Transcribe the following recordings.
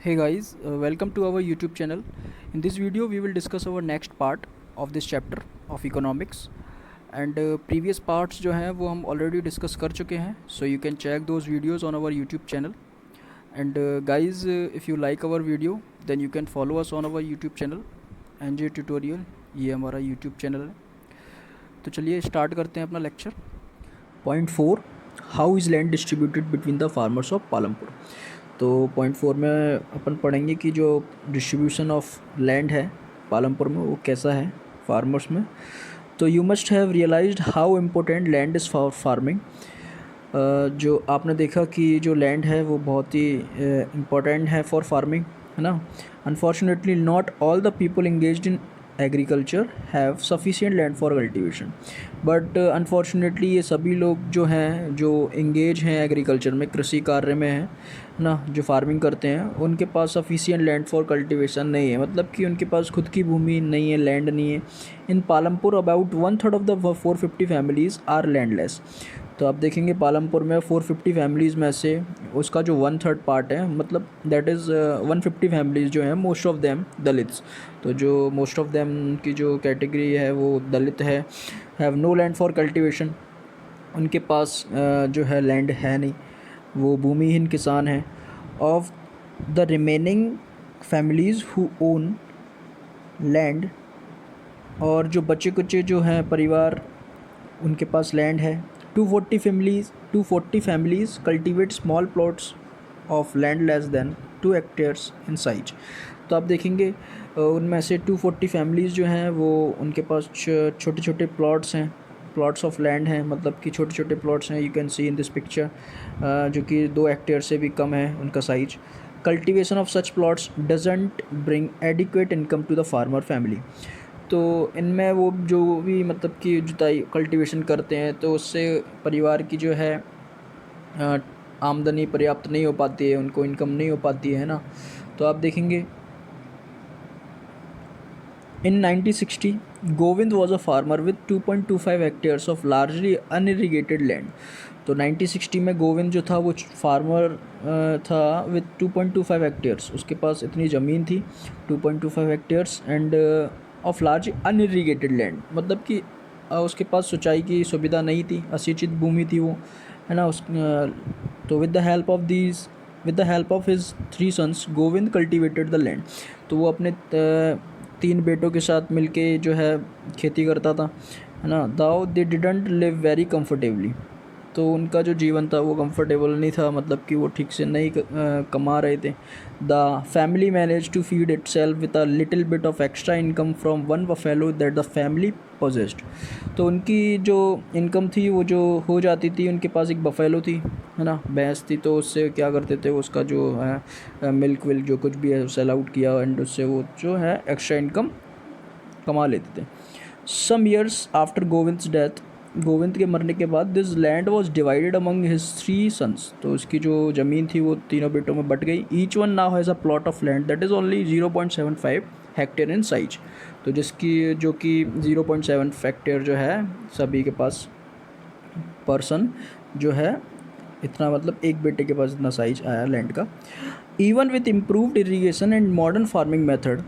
Hey guys, welcome to our YouTube channel. In this video, we will discuss our next part of this chapter of economics. And previous parts जो हैं वो हम already discuss कर चुके हैं. So you can check those videos on our YouTube channel. And guys, if you like our video, then you can follow us on our YouTube channel. NJ Tutorial, ये हमारा YouTube channel है. तो चलिए start करते हैं अपना lecture. Point 4, how is land distributed between the farmers of Palampur? तो point 4 में अपन पढ़ेंगे कि जो डिस्ट्रीब्यूशन ऑफ लैंड है पालमपुर में वो कैसा है फार्मर्स में. तो you must have realised how important land is for farming. जो आपने देखा कि जो लैंड है वो बहुत ही इम्पोर्टेंट है फॉर फार्मिंग, है ना. Unfortunately not all the people engaged in agriculture have sufficient land for cultivation. But unfortunately ये सभी लोग जो हैं जो इंगेज हैं एग्रीकल्चर में, कृषि कार्य में हैं ना, जो फार्मिंग करते हैं, उनके पास सफिशिएंट लैंड फॉर कल्टीवेशन नहीं है. मतलब कि उनके पास खुद की भूमि नहीं है, लैंड नहीं है. In Palampur about 1/3 of the 450 families are landless. तो आप देखेंगे पालमपुर में 450 फैमिलीज़ में से उसका जो 1/3 पार्ट है, मतलब दैट इज़ 150 फैमिलीज़ जो हैं, मोस्ट ऑफ देम दलित्स. तो जो मोस्ट ऑफ देम की जो कैटेगरी है वो दलित है. Have no land for cultivation. उनके पास जो है लैंड है नहीं, वो भूमिहीन किसान हैं. Of the remaining families who own land, और जो बच्चे कुचे जो हैं परिवार उनके पास लैंड है. 240 families cultivate small plots of land less than 2 hectares in size. तो आप देखेंगे उनमें से 240 फैमिलीज़ जो हैं वो उनके पास छोटे छोटे प्लॉट्स हैं, प्लॉट्स ऑफ लैंड हैं, मतलब कि छोटे छोटे प्लॉट्स हैं. You can see in this picture जो कि 2 हेक्टेयर से भी कम है उनका size. Cultivation of such plots doesn't bring adequate income to the farmer family. तो इनमें वो जो भी मतलब कि जुताई कल्टीवेशन करते हैं तो उससे परिवार की जो है आमदनी पर्याप्त नहीं हो पाती है, उनको इनकम नहीं हो पाती है ना. तो आप देखेंगे इन 1960 Govind was a farmer with 2.25 hectares of largely unirrigated land. तो 1960 में गोविंद जो था वो फार्मर था विद 2.25 हेक्टेयर्स. उसके पास इतनी ज़मीन थी 2.25 hectares end of large unirrigated land. मतलब कि उसके पास सिंचाई की सुविधा नहीं थी, असिंचित भूमि थी वो, है ना. तो with the help of his 3 sons Govind cultivated the land. तो वो अपने 3 बेटों के साथ मिलके जो है खेती करता था, है ना. Though they didn't live very comfortably. तो उनका जो जीवन था वो कंफर्टेबल नहीं था, मतलब कि वो ठीक से नहीं कमा रहे थे. The family manage to feed itself with a little bit of extra income from 1 buffalo that the family possessed. तो उनकी जो इनकम थी वो जो हो जाती थी, उनके पास एक बफेलो थी, है ना, भैंस थी. तो उससे क्या करते थे, उसका जो है मिल्क विल्क जो कुछ भी है सेल आउट किया एंड उससे वो जो है एक्स्ट्रा इनकम कमा लेते थे. Some years after Govind's death, Govind के मरने के बाद, this land was divided among his 3 sons. तो उसकी जो ज़मीन थी वो तीनों बेटों में बट गई. Each one now has a plot of land that is only 0.75 hectare in size. तो जिसकी जो कि 0.7 हेक्टेयर जो है सभी के पास पर्सन जो है इतना, मतलब एक बेटे के पास इतना साइज आया लैंड का. Even with improved irrigation and modern farming method,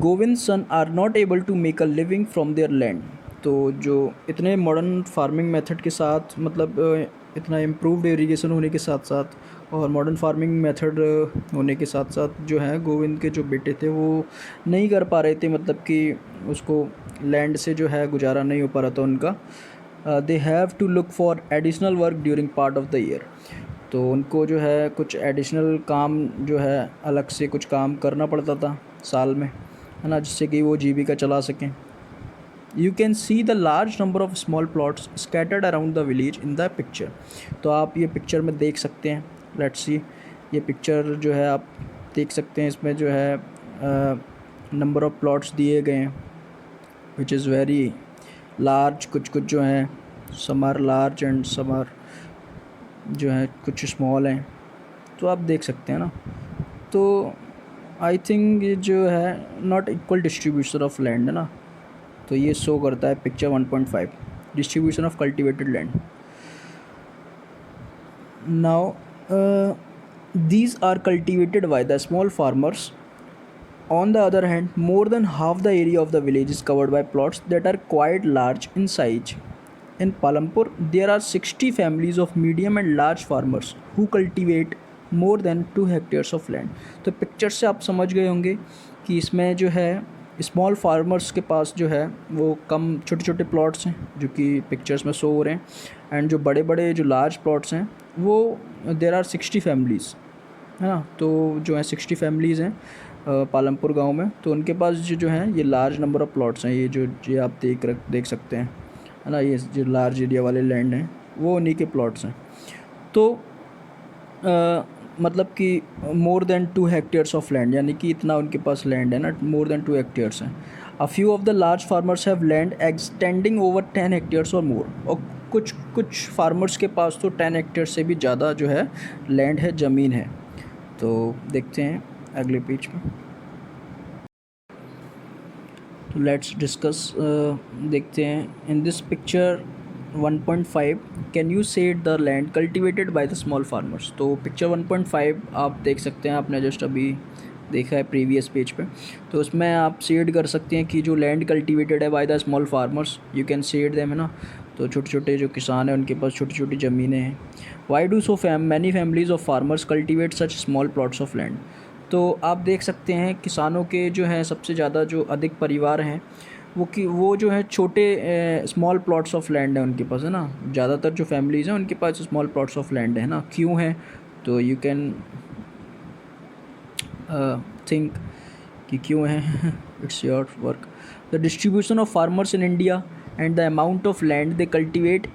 Govind son are not able to make a living from their land. तो जो इतने मॉडर्न फार्मिंग मेथड के साथ, मतलब इतना इम्प्रूव्ड इरीगेशन होने के साथ साथ और मॉडर्न फार्मिंग मेथड होने के साथ साथ जो है गोविंद के जो बेटे थे वो नहीं कर पा रहे थे, मतलब कि उसको लैंड से जो है गुजारा नहीं हो पा रहा था उनका. They have to look for additional work during part of the year. तो उनको जो है कुछ एडिशनल काम जो है अलग से कुछ काम करना पड़ता था साल में, है ना, जिससे कि वो जीविका चला सकें. You can see the large number of small plots scattered around the village in the picture. तो आप ये पिक्चर में देख सकते हैं. Let's see, ये पिक्चर जो है आप देख सकते हैं, इसमें जो है नंबर ऑफ़ प्लॉट्स दिए गए हैं विच इज़ वेरी लार्ज. कुछ जो हैं some are large and some are जो है कुछ स्मॉल हैं. तो आप देख सकते हैं ना. तो आई थिंक ये जो है not equal distribution of land है ना. तो ये शो करता है picture 1.5 distribution of cultivated land. Now These are cultivated by the small farmers. On the other hand, more than half the area of the village is covered by plots that are quite large in size. In Palampur, there are 60 families of medium and large farmers who cultivate more than 2 hectares of land. तो picture से आप समझ गए होंगे कि इसमें जो है स्मॉल फार्मर्स के पास जो है वो कम छोटे छोटे प्लॉट्स हैं जो कि पिक्चर्स में शो हो रहे हैं, एंड जो बड़े बड़े जो लार्ज प्लॉट्स हैं वो देर आर 60 फैमिलीज़, है ना। तो जो है 60 फैमिलीज़ हैं पालमपुर गांव में, तो उनके पास जो हैं ये लार्ज नंबर ऑफ़ प्लॉट्स हैं। ये आप देख सकते हैं, है ना। ये जो लार्ज एरिया वाले लैंड हैं वो उन्हीं के प्लॉट्स हैं। तो मतलब कि more than 2 hectares of land, यानी कि इतना उनके पास लैंड है ना, मोर देन 2 हेक्टेयर्स हैं। A few of the large farmers have land extending over 10 hectares और मोर, और कुछ फार्मर्स के पास तो 10 हेक्टेयर से भी ज़्यादा जो है लैंड है, ज़मीन है। तो देखते हैं अगले पेज में। तो लेट्स डिस्कस, देखते हैं। इन this picture 1.5 can you said the land cultivated by the small farmers. तो पिक्चर 1.5 आप देख सकते हैं, आपने जस्ट अभी देखा है प्रीवियस पेज पे। तो उसमें आप शेड कर सकते हैं कि जो लैंड कल्टिवेटेड है by the small farmers, you can shade them, है ना। तो छोटे छोटे जो किसान हैं उनके पास छोटी छोटी ज़मीनें हैं। Why do so many families of farmers cultivate such small plots of land. तो आप देख सकते हैं किसानों के जो है सबसे ज़्यादा जो अधिक परिवार हैं वो जो है छोटे स्मॉल प्लॉट्स ऑफ लैंड है उनके पास, है ना। ज़्यादातर जो फैमिलीज़ हैं उनके पास स्मॉल प्लॉट्स ऑफ लैंड है ना। क्यों है, तो यू कैन थिंक कि क्यों है। It's your work. The distribution of farmers in India and the amount of land they cultivate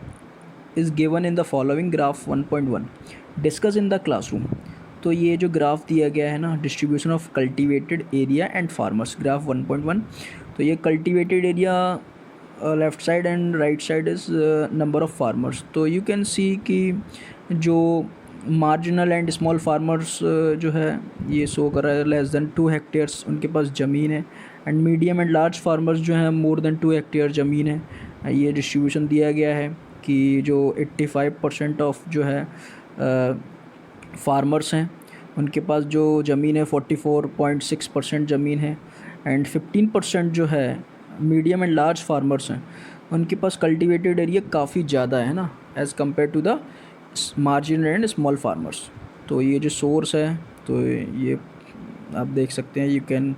is given in the following graph 1.1 discuss in the classroom. तो ये जो ग्राफ दिया गया है ना, distribution of cultivated area and farmers, graph 1.1। तो ये cultivated area left side and right side is number of farmers. तो यू कैन सी कि जो मार्जिनल एंड स्मॉल फार्मर्स जो है ये शो कर रहा है लेस देन 2 हेक्टेयर्स उनके पास ज़मीन है, and medium and large farmers जो हैं मोर देन 2 हेक्टेयर ज़मीन है। ये डिस्ट्रीब्यूशन दिया गया है कि जो 85% ऑफ जो है फार्मर्स हैं उनके पास जो ज़मीन है 44.6% ज़मीन है, एंड 15% जो है मीडियम एंड लार्ज फार्मर्स हैं उनके पास कल्टिवेटेड एरिया काफ़ी ज़्यादा है ना, as compared to the marginal and small farmers. तो ये जो सोर्स है तो ये आप देख सकते हैं, you can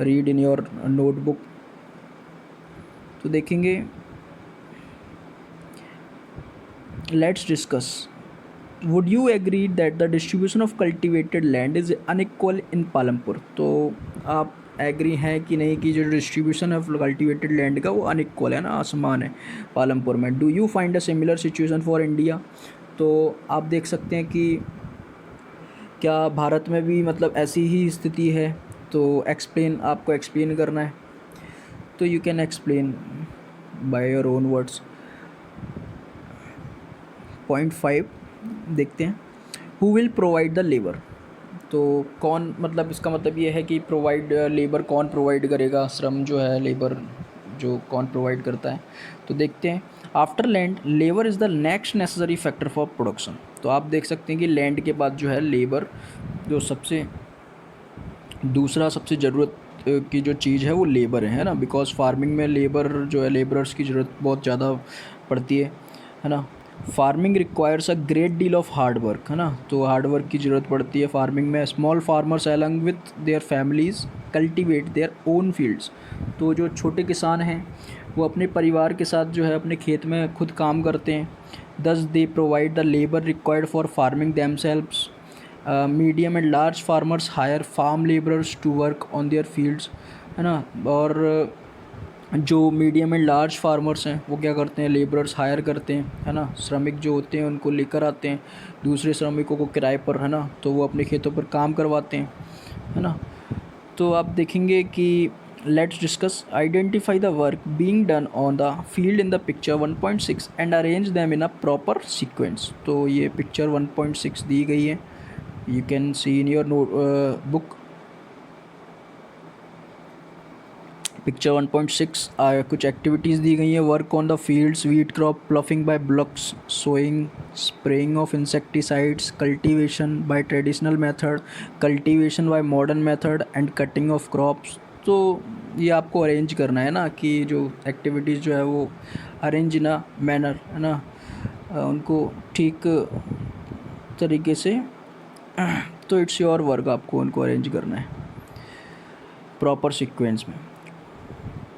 read in your notebook. तो देखेंगे, let's discuss. Would you agree that the distribution of cultivated land is unequal in Palampur. तो आप एग्री हैं कि नहीं कि जो डिस्ट्रीब्यूशन ऑफ कल्टिवेटेड लैंड का वो अनइक्वल है ना, असमान है पालमपुर में। Do you find a similar situation for India. तो आप देख सकते हैं कि क्या भारत में भी मतलब ऐसी ही स्थिति है। तो आपको एक्सप्लेन करना है, तो you can explain by your own words. 0.5 देखते हैं। Who will provide the labour. तो कौन, मतलब इसका मतलब ये है कि प्रोवाइड लेबर कौन प्रोवाइड करेगा, श्रम जो है लेबर जो कौन प्रोवाइड करता है। तो देखते हैं। After land labour is the next necessary factor for production. तो आप देख सकते हैं कि लैंड के बाद जो है लेबर जो दूसरा सबसे ज़रूरत की जो चीज़ है वो लेबर है ना। बिकॉज फार्मिंग में लेबर जो है, लेबरर्स की ज़रूरत बहुत ज़्यादा पड़ती है ना। Farming requires a great deal of hard work, है ना। तो हार्ड वर्क की ज़रूरत पड़ती है फार्मिंग में। Small farmers along with their families cultivate their own fields. तो जो छोटे किसान हैं वो अपने परिवार के साथ जो है अपने खेत में खुद काम करते हैं। Thus they provide the labour required for farming themselves. Medium and large farmers hire farm labourers to work on their fields, है ना। और जो मीडियम एंड लार्ज फार्मर्स हैं वो क्या करते हैं, लेबरर्स हायर करते हैं, है ना। श्रमिक जो होते हैं उनको लेकर आते हैं, दूसरे श्रमिकों को किराए पर, है ना। तो वो अपने खेतों पर काम करवाते हैं, है ना। तो आप देखेंगे कि let's discuss. Identify the work being done on the field in the picture 1.6 and arrange them in a proper sequence. तो ये पिक्चर 1.6 दी गई है, you can see in your book. Picture 1.6 कुछ एक्टिविटीज़ दी गई हैं। Work on the fields, wheat crop, ploughing by bullocks, sowing, spraying of insecticides, cultivation by traditional method, cultivation by modern method and cutting of crops. तो ये आपको arrange करना है ना, कि जो एक्टिविटीज़ जो है वो अरेंज इन अ मैनर, है ना, उनको ठीक तरीके से तो इट्स योर वर्क, आपको उनको अरेंज करना है प्रॉपर सीक्वेंस में।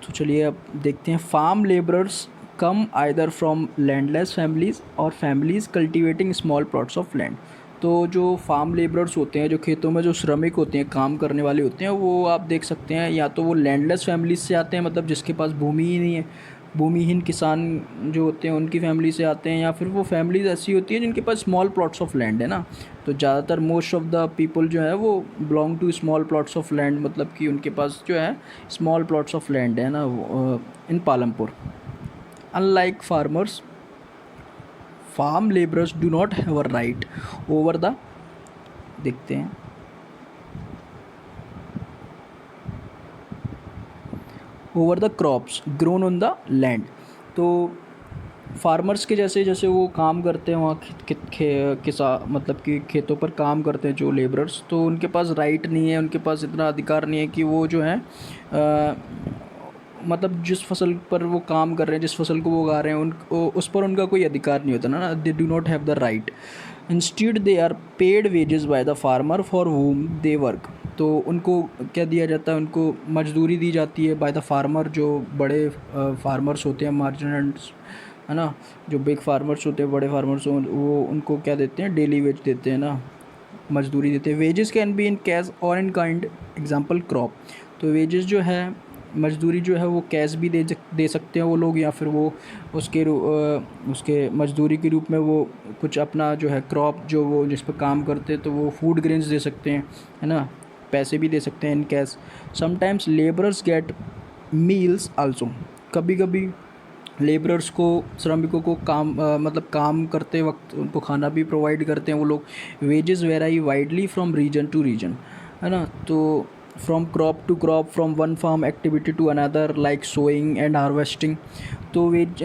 तो चलिए अब देखते हैं। Farm labourers come either from landless families और families cultivating small plots of land. तो जो फार्म लेबरर्स होते हैं, जो खेतों में जो श्रमिक होते हैं, काम करने वाले होते हैं, वो आप देख सकते हैं या तो वो लैंडलेस फैमिलीज से आते हैं, मतलब जिसके पास भूमि ही नहीं है, भूमिहीन किसान जो होते हैं उनकी फैमिली से आते हैं, या फिर वो फैमिलीज ऐसी होती है जिनके पास स्मॉल प्लॉट्स ऑफ लैंड है ना। तो ज़्यादातर मोस्ट ऑफ द पीपल जो है वो belong to small plots of land, मतलब कि उनके पास जो है स्मॉल प्लॉट्स ऑफ लैंड है ना in Palampur. Unlike farmers, farm labourers do not have a right over the, देखते हैं, over the crops grown on the land. तो फार्मर्स के जैसे जैसे वो काम करते हैं वहाँ मतलब कि खेतों पर काम करते हैं जो लेबरर्स, तो उनके पास राइट नहीं है, उनके पास इतना अधिकार नहीं है कि वो जो है मतलब जिस फसल पर वो काम कर रहे हैं, जिस फसल को वो उगा रहे हैं, उस पर उनका कोई अधिकार नहीं होता ना। They do not have the right. Instead they are paid wages by the farmer for whom they work. तो उनको क्या दिया जाता है, उनको मजदूरी दी जाती है बाय द फार्मर, जो बड़े फार्मर्स होते हैं, मार्जिनेंट्स, है ना, जो बिग फार्मर्स होते हैं, बड़े फार्मर्स, वो उनको क्या देते हैं, डेली वेज देते हैं ना, मजदूरी देते हैं। Wages can be in cash और इन काइंड, एग्जांपल क्रॉप। तो वेजेस जो है, मजदूरी जो है वो कैश भी दे सकते हैं वो लोग, या फिर वो उसके मजदूरी के रूप में वो कुछ अपना जो है क्रॉप जो वो जिस पर काम करते हैं तो वो फूड ग्रेन्स दे सकते हैं, है ना, पैसे भी दे सकते हैं in cash. Sometimes labourers get meals also. कभी कभी लेबरर्स को, श्रमिकों को मतलब काम करते वक्त उनको खाना भी प्रोवाइड करते हैं वो लोग। Wages vary widely from region to region, है ना। तो from crop to crop, from one farm activity to another, like sowing and harvesting. तो वेज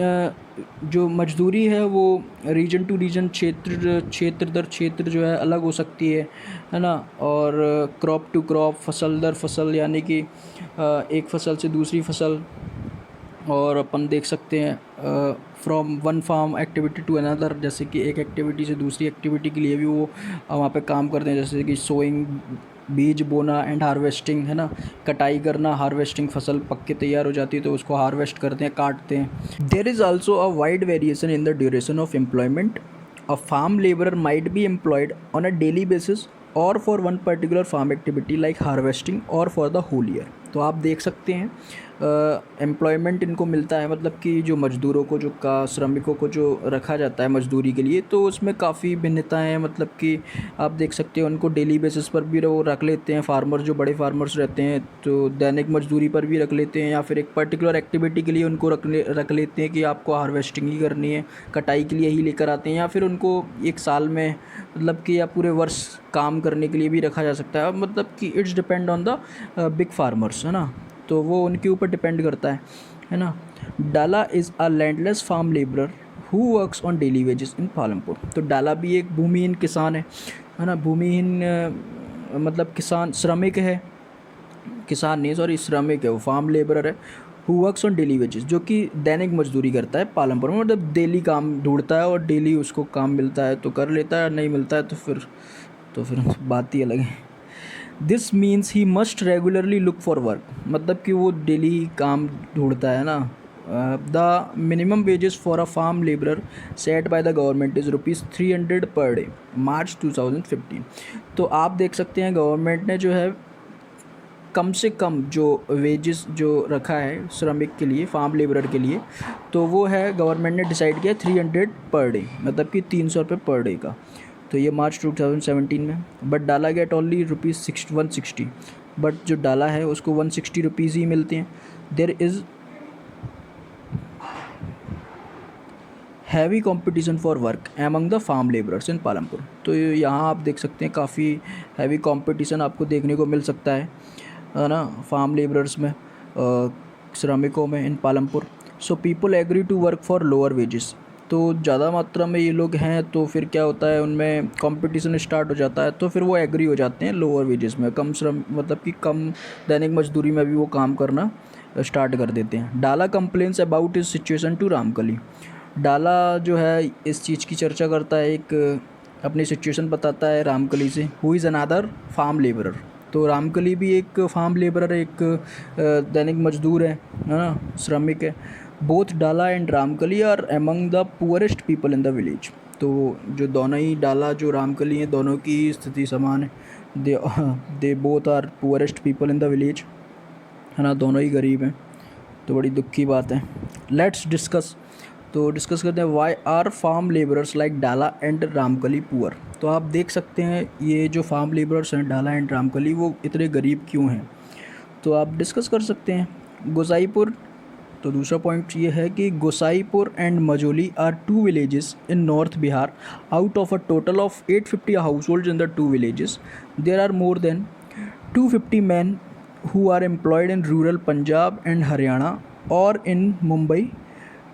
जो मजदूरी है वो रीजन टू रीजन, क्षेत्र दर क्षेत्र जो है अलग हो सकती है ना। और क्रॉप टू क्रॉप, फसल दर फसल, यानी कि एक फसल से दूसरी फसल। और अपन देख सकते हैं from one farm activity to another, जैसे कि एक एक्टिविटी से दूसरी एक्टिविटी के लिए भी वो वहाँ पे काम करते हैं, जैसे कि सोइंग, बीज बोना, एंड हार्वेस्टिंग, है ना, कटाई करना, हार्वेस्टिंग, फसल पक के तैयार हो जाती है तो उसको हार्वेस्ट करते हैं, काटते हैं। There is also a wide variation in the duration of employment. A farm labourer might be employed on a daily basis or for one particular farm activity like harvesting or for the whole year. तो आप देख सकते हैं employment इनको मिलता है, मतलब कि जो मज़दूरों को, जो श्रमिकों को जो रखा जाता है मज़दूरी के लिए, तो उसमें काफ़ी भिन्नताएँ हैं। मतलब कि आप देख सकते हैं उनको डेली बेसिस पर भी वो रख लेते हैं, फार्मर जो बड़े फार्मर्स रहते हैं तो दैनिक मजदूरी पर भी रख लेते हैं, या फिर एक पर्टिकुलर एक्टिविटी के लिए उनको रख लेते हैं कि आपको हार्वेस्टिंग ही करनी है, कटाई के लिए ही लेकर आते हैं, या फिर उनको एक साल में मतलब कि या पूरे वर्ष काम करने के लिए भी रखा जा सकता है। मतलब कि it's depend on the big farmers, है ना, तो वो उनके ऊपर डिपेंड करता है ना। Dala is a landless farm labourer who works on daily wages in Palampur. तो डाला भी एक भूमिहीन किसान है ना, भूमिहीन मतलब किसान, श्रमिक है, किसान नहीं सॉरी, श्रमिक है, वो फार्म लेबरर है। Who works on daily wages, जो कि दैनिक मजदूरी करता है पालमपुर में, मतलब डेली काम ढूंढता है और डेली उसको काम मिलता है तो कर लेता है, नहीं मिलता है तो फिर बात ही अलग है। This means he must regularly look for work, मतलब कि वो डेली काम ढूंढता है ना। The minimum wages for a farm labourer set by the government is ₹300 per day, मार्च 2015। तो आप देख सकते हैं गवर्नमेंट ने जो है कम से कम जो वेजेस जो रखा है श्रमिक के लिए, फार्म लेबरर के लिए, तो वो है गवर्नमेंट ने डिसाइड किया 300 पर डे, मतलब कि ₹300 पर डे का। तो ये मार्च 2017 में। बट डाला गेट ओनली ₹160, बट जो डाला है उसको ₹160 ही मिलते हैं। There is heavy competition for work among the farm labourers in Palampur. तो यहाँ आप देख सकते हैं काफ़ी हैवी कंपटीशन आपको देखने को मिल सकता है ना, फार्म लेबरर्स में। श्रमिकों में in Palampur. So people agree to work for lower wages. तो ज़्यादा मात्रा में ये लोग हैं तो फिर क्या होता है, उनमें कंपटीशन स्टार्ट हो जाता है, तो फिर वो एग्री हो जाते हैं लोअर वेजेस में, कम श्रम मतलब कि कम दैनिक मजदूरी में भी वो काम करना स्टार्ट कर देते हैं। Dala complains about his situation to Ramkali. Dala जो है इस चीज़ की चर्चा करता है, एक अपनी सिचुएशन बताता है रामकली से। Who is another farm labourer. तो रामकली भी एक फार्म लेबरर, एक दैनिक मजदूर है ना, श्रमिक है। Both Dala and Ramkali are among the poorest people in the village. तो जो दोनों ही, डाला जो रामकली हैं, दोनों की स्थिति समान है। They both are poorest people in the village, है ना, दोनों ही गरीब हैं। तो बड़ी दुख की बात है। Let's discuss. तो डिस्कस करते हैं, why are farm labourers like Dala and Ramkali poor. तो आप देख सकते हैं ये जो फार्म लेबरर्स हैं डाला एंड रामकली, वो इतने गरीब क्यों हैं। तो आप डिस्कस कर सकते हैं। गोसाईपुर, तो दूसरा पॉइंट ये है कि Gosaipur and Majoli are two villages in north Bihar. Out of a total of 850 households in the two villages, there are more than 250 man who are employed in rural Punjab and Haryana or in Mumbai,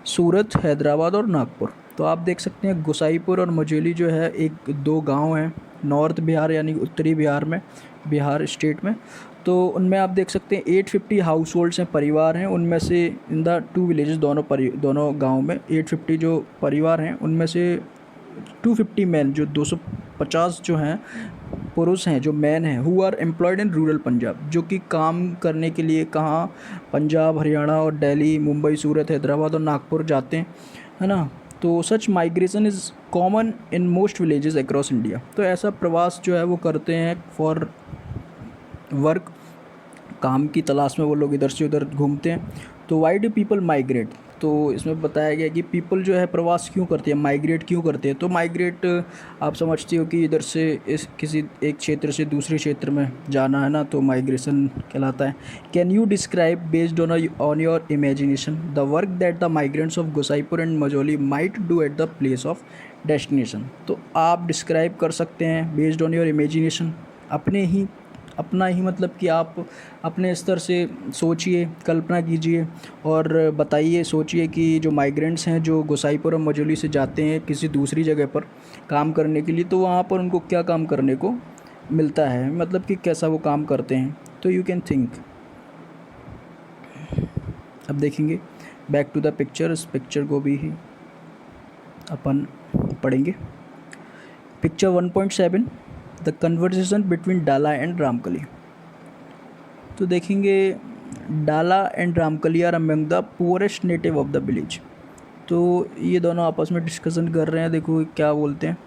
सूरत, हैदराबाद और नागपुर। तो आप देख सकते हैं गोसाईपुर और मजोली जो है एक दो गांव हैं नॉर्थ बिहार यानी उत्तरी बिहार में, बिहार स्टेट में। तो उनमें आप देख सकते हैं 850 हाउस होल्ड्स हैं, परिवार हैं। उनमें से इन द टू विलेजेस, दोनों गाँव में 850 जो परिवार हैं, उनमें से 250 मैन, जो 250 जो हैं पुरुष हैं, जो मैन हैं, who are employed in rural Punjab, जो कि काम करने के लिए कहाँ, पंजाब, हरियाणा और दिल्ली, मुंबई, सूरत, हैदराबाद और नागपुर जाते हैं, है ना। तो such migration is common in most villages across India. तो ऐसा प्रवास जो है वो करते हैं फॉर वर्क, काम की तलाश में वो लोग इधर से उधर घूमते हैं। तो वाई डू पीपल माइग्रेट। तो इसमें बताया गया कि पीपल जो है प्रवास क्यों करते हैं, माइग्रेट क्यों करते हैं। तो माइग्रेट आप समझते हो कि इधर से इस किसी एक क्षेत्र से दूसरे क्षेत्र में जाना, है ना, तो माइग्रेशन कहलाता है। Can you describe based on your imagination the work that the migrants of Gosaipur and Majoli might do at the place of destination. तो आप डिस्क्राइब कर सकते हैं बेस्ड ऑन योर इमेजिनेशन, अपना ही मतलब कि आप अपने स्तर से सोचिए, कल्पना कीजिए और बताइए, सोचिए कि जो माइग्रेंट्स हैं जो गोसाईपुर और मजोली से जाते हैं किसी दूसरी जगह पर काम करने के लिए, तो वहाँ पर उनको क्या काम करने को मिलता है, मतलब कि कैसा वो काम करते हैं। तो यू कैन थिंक। अब देखेंगे बैक टू द पिक्चर, इस पिक्चर को भी अपन पढ़ेंगे। Picture 1.7, the conversation between Dala and Ramkali. तो देखेंगे Dala and Ramkali are among the poorest native of the village. तो ये दोनों आपस में डिस्कशन कर रहे हैं। देखो क्या बोलते हैं।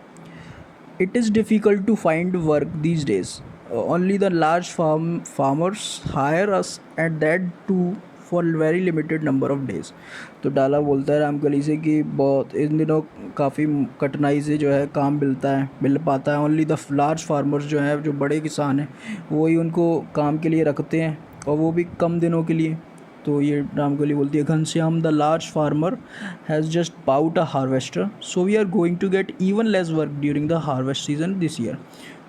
It is difficult to find work these days, only the large farmers hire us at that too for very limited number of days. तो डाला बोलता है रामकली से कि बहुत इन दिनों काफ़ी कठिनाई से जो है काम मिल पाता है। ओनली द लार्ज फार्मर्स जो है, जो बड़े किसान हैं, वही उनको काम के लिए रखते हैं और वो भी कम दिनों के लिए। तो ये रामकली बोलती है, Ghanshyam the large farmer has just bought a harvester, so we are going to get even less work during the harvest season this year.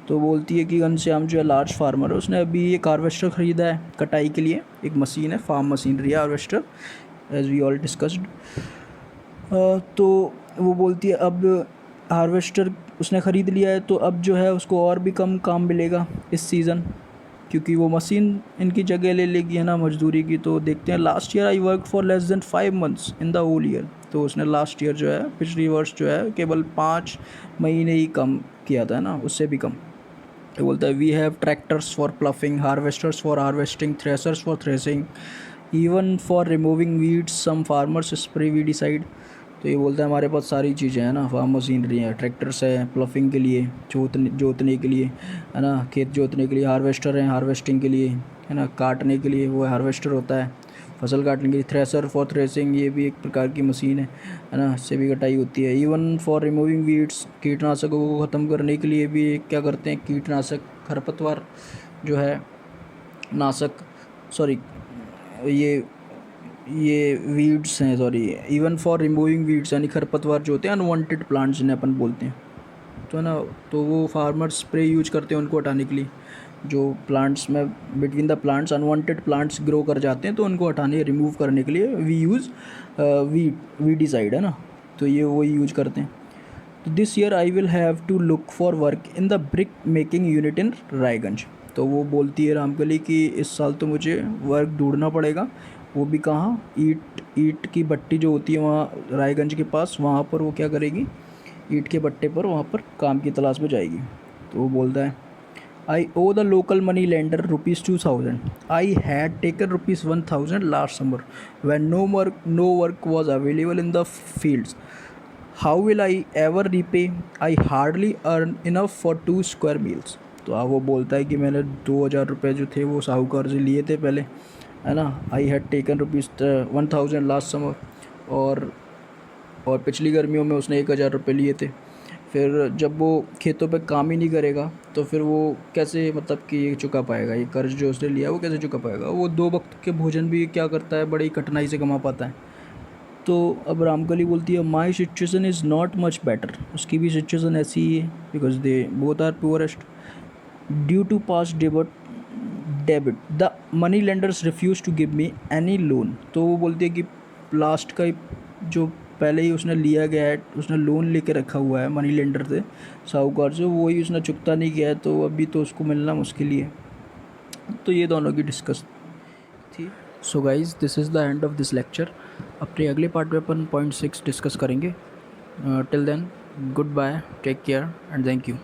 तो बोलती है कि घनश्याम जो है लार्ज फार्मर है, उसने अभी एक हार्वेस्टर ख़रीदा है कटाई के लिए, एक मशीन है, फार्म मशीनरी है harvester, as we all discussed. तो वो बोलती है अब हार्वेस्टर उसने ख़रीद लिया है, तो अब जो है उसको और भी कम काम मिलेगा इस सीज़न, क्योंकि वो मशीन इनकी जगह ले लेगी, है ना, मजदूरी की। तो देखते हैं, last year I work for less than 5 months in the whole year. तो उसने लास्ट ईयर जो है, पिछली वर्ष जो है, केवल 5 महीने ही कम किया था, है ना, उससे भी कम। तो बोलता है, we have tractors for ploughing, harvesters for harvesting, threshers for threshing, even for removing weeds, some farmers spray weedicide. तो ये बोलता है हमारे पास सारी चीज़ें हैं ना, फार्म मशीनरी है, ट्रैक्टर्स है प्लफिंग के लिए, जोतने के लिए, है ना, खेत जोतने के लिए, हार्वेस्टर है हार्वेस्टिंग के लिए, है ना, काटने के लिए वो हार्वेस्टर होता है, फसल काटने के लिए थ्रेसर फॉर थ्रेसिंग, ये भी एक प्रकार की मशीन है ना, इससे भी कटाई होती है। इवन फॉर रिमूविंग वीड्स, कीटनाशकों को ख़त्म करने के लिए भी क्या करते हैं, कीटनाशक, खरपतवार जो है नाशक, सॉरी ये वीड्स हैं, sorry, even for removing weeds यानी खरपतवार जो होते हैं, अनवांटेड प्लांट्स जिन्हें अपन बोलते हैं, तो है ना, तो वो फार्मर स्प्रे यूज करते हैं उनको हटाने के लिए। जो प्लांट्स में between the plants unwanted plants grow कर जाते हैं, तो उनको हटाने रिमूव करने के लिए वी यूज़ वीडिसाइड, है ना, तो ये वही यूज करते हैं। तो this year I will have to look for work in the brick making unit in Raiganj. तो वो बोलती है रामकली कि इस साल तो मुझे वर्क ढूंढना पड़ेगा, वो भी कहाँ, ईट की भट्टी जो होती है वहाँ रायगंज के पास, वहाँ पर वो क्या करेगी, ईट के भट्टे पर वहाँ पर काम की तलाश में जाएगी। तो वो बोलता है I owe the local money lender ₹2000। I had taken ₹1000 last summer when no work was available in the fields. How will I ever repay? I hardly earn enough for 2 square meals. तो वो बोलता है कि मैंने 2000 रुपये जो थे वो साहूकार से लिए थे पहले, है ना। आई हैड टेकन ₹1000 लास्ट समर, और पिछली गर्मियों में उसने 1000 रुपये लिए थे। फिर जब वो खेतों पे काम ही नहीं करेगा तो फिर वो कैसे, मतलब कि ये चुका पाएगा, ये कर्ज जो उसने लिया वो कैसे चुका पाएगा। वो 2 वक्त के भोजन भी क्या करता है, बड़ी कठिनाई से कमा पाता है। तो अब रामकली बोलती है my situation is not much better. उसकी भी सिचुएशन ऐसी ही है, because they both are poorest due to past debit the money lenders refuse to give me any loan. तो वो बोलती है कि लास्ट का जो पहले ही उसने लिया गया है, उसने लोन लेके रखा हुआ है मनी लेंडर से, साहूकार से, वही उसने चुकता नहीं किया है, तो अभी तो उसको मिलना मुश्किल ही है। तो ये दोनों की डिस्कस थी। So guys this is the end of this lecture. अपने अगले पार्ट में अपन पॉइंट 6 डिस्कस करेंगे। Till then goodbye, take care and thank you.